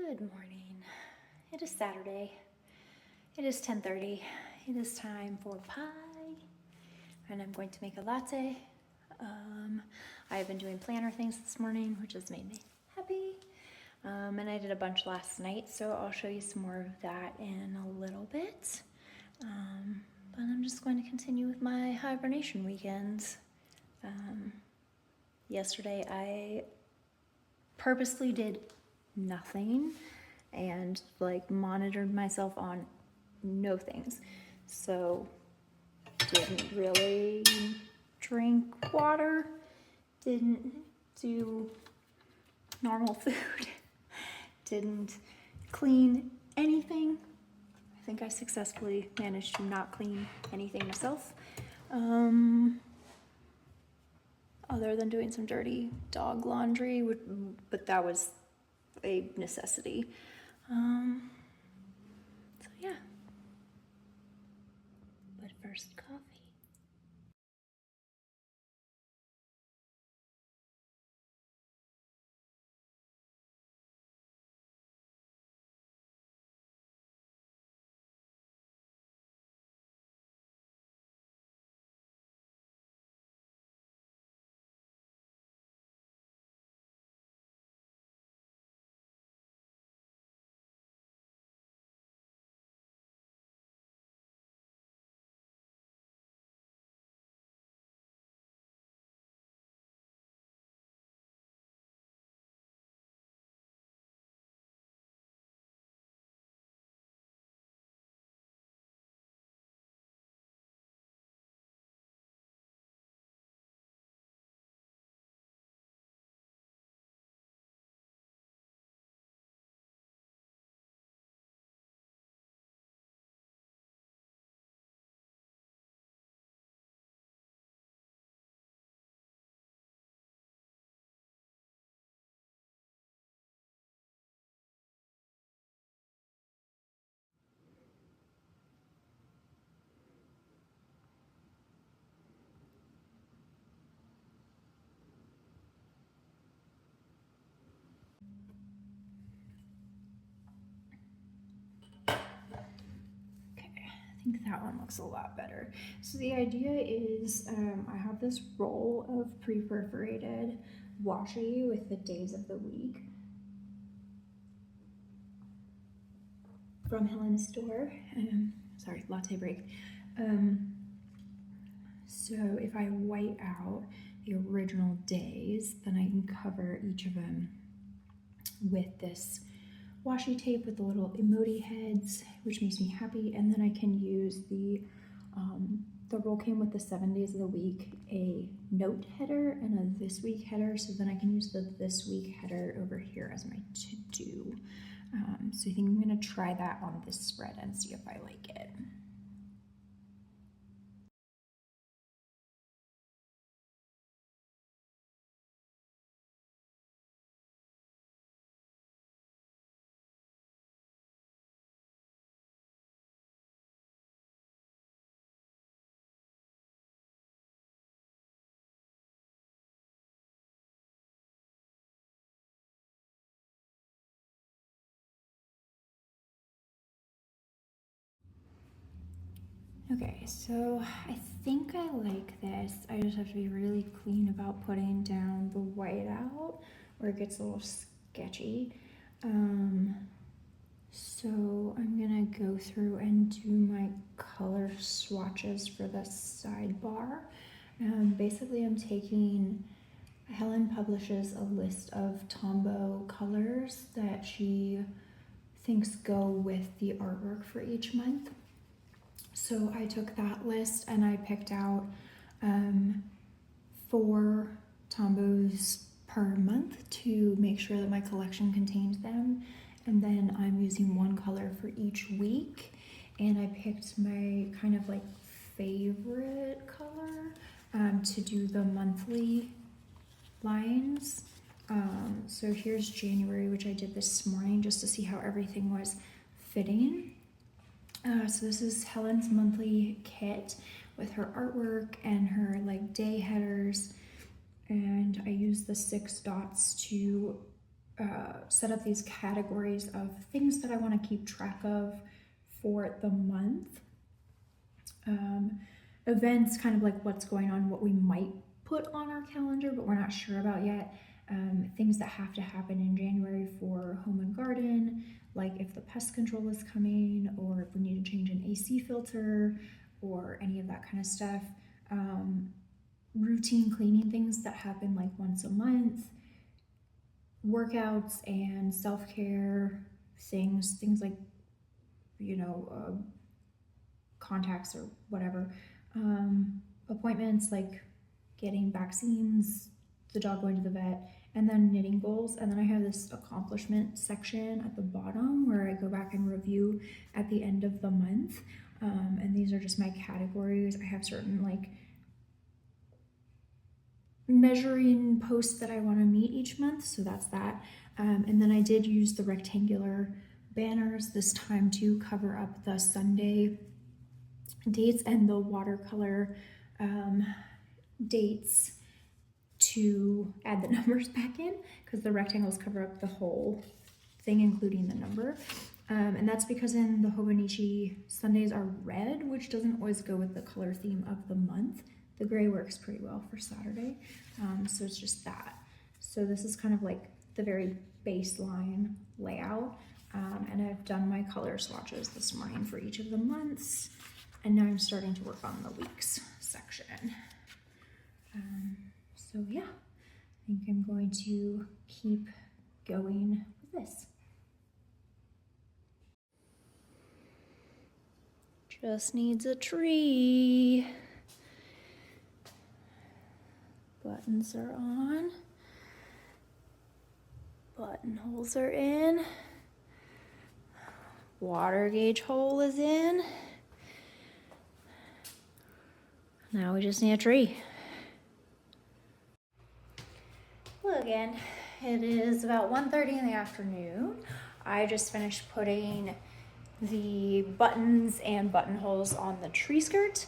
Good morning. It is Saturday. It is 10:30. It is time for pie, and I'm going to make a latte. I have been doing planner things this morning, which has made me happy. And I did a bunch last night, so I'll show you some more of that in a little bit. But I'm just going to continue with my hibernation weekends. Yesterday I purposely did nothing and monitored myself on no things. So didn't really drink water, didn't do normal food, didn't clean anything. I think I successfully managed to not clean anything myself. Other than doing some dirty dog laundry, but that was a necessity. So yeah. But first, coffee. I think that one looks a lot better. So the idea is I have this roll of pre-perforated washi with the days of the week from Helen's store. Sorry, latte break. So if I white out the original days, then I can cover each of them with this washi tape with the little emoji heads, which makes me happy. And then I can use the roll came with the 7 days of the week, a note header and a this week header. So then I can use the this week header over here as my to-do. So I think I'm gonna try that on this spread and see if I like it. Okay, so I think I like this. I just have to be really clean about putting down the whiteout or it gets a little sketchy. So I'm gonna go through and do my color swatches for the sidebar. Basically I'm taking, Helen publishes a list of Tombow colors that she thinks go with the artwork for each month. So I took that list and I picked out 4 Tombows per month to make sure that my collection contained them. And then I'm using one color for each week. And I picked my kind of like favorite color to do the monthly lines. So here's January, which I did this morning just to see how everything was fitting. So this is Helen's monthly kit with her artwork and her like day headers, and I use the 6 dots to set up these categories of things that I want to keep track of for the month. Events, kind of like what's going on, what we might put on our calendar, but we're not sure about yet. Things that have to happen in January for home and garden, like if the pest control is coming, or if we need to change an AC filter, or any of that kind of stuff. Routine cleaning things that happen like once a month, workouts and self-care things like, you know, contacts or whatever. Appointments like getting vaccines, the dog going to the vet, and then knitting goals. And then I have this accomplishment section at the bottom where I go back and review at the end of the month. And these are just my categories. I have certain like measuring posts that I want to meet each month, so that's that. And then I did use the rectangular banners this time to cover up the Sunday dates and the watercolor dates to add the numbers back in, because the rectangles cover up the whole thing, including the number. And that's because in the Hobonichi, Sundays are red, which doesn't always go with the color theme of the month. The gray works pretty well for Saturday. So it's just that. So this is kind of like the very baseline layout. And I've done my color swatches this morning for each of the months. And now I'm starting to work on the weeks section. So yeah, I think I'm going to keep going with this. Just needs a tree. Buttons are on. Buttonholes are in. Water gauge hole is in. Now we just need a tree. Hello again. It is about 1:30 in the afternoon. I just finished putting the buttons and buttonholes on the tree skirt.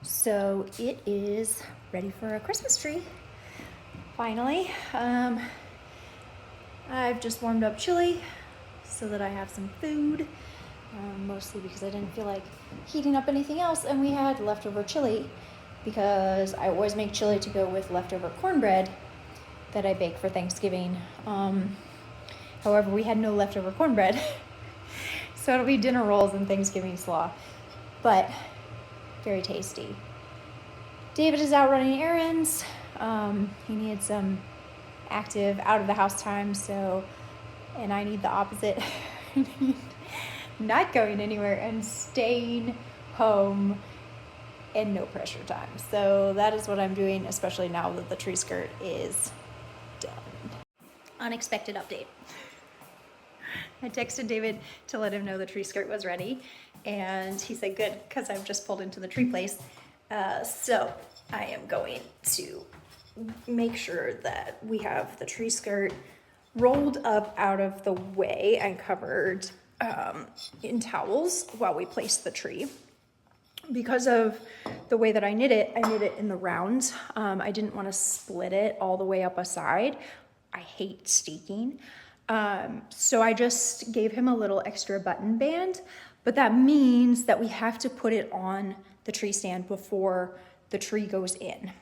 So it is ready for a Christmas tree. Finally. I've just warmed up chili so that I have some food. Mostly because I didn't feel like heating up anything else, and we had leftover chili because I always make chili to go with leftover cornbread that I bake for Thanksgiving. However, we had no leftover cornbread, so it'll be dinner rolls and Thanksgiving slaw, but very tasty. David is out running errands. He needs some active out of the house time, so, and I need the opposite. Not going anywhere and staying home and no pressure time. So that is what I'm doing, especially now that the tree skirt is done. Unexpected update. I texted David to let him know the tree skirt was ready, and he said good, because I've just pulled into the tree place. So I am going to make sure that we have the tree skirt rolled up out of the way and covered in towels while we place the tree. Because of the way that I knit it in the round. I didn't want to split it all the way up a side. I hate staking. So I just gave him a little extra button band, but that means that we have to put it on the tree stand before the tree goes in.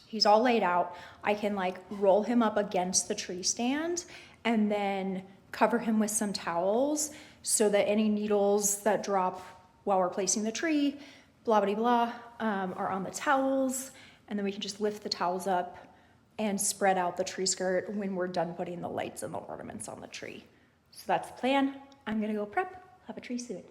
He's all laid out. I can like roll him up against the tree stand and then cover him with some towels so that any needles that drop while we're placing the tree, blah, blah, blah, are on the towels. And then we can just lift the towels up and spread out the tree skirt when we're done putting the lights and the ornaments on the tree. So that's the plan. I'm gonna go prep, have a tree soon.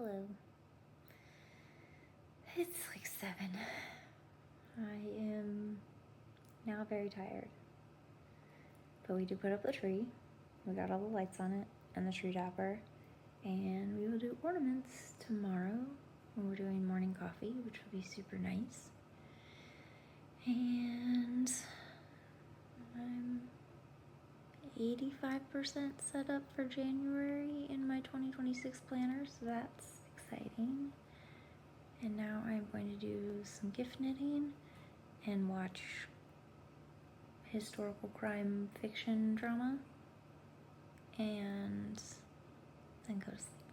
Hello. It's like 7. I am now very tired. But we did put up the tree. We got all the lights on it and the tree topper. And we will do ornaments tomorrow when we're doing morning coffee, which will be super nice. And I'm 85% set up for January in my 2026 planner, so that's exciting. And now I'm going to do some gift knitting and watch historical crime fiction drama and then go to sleep.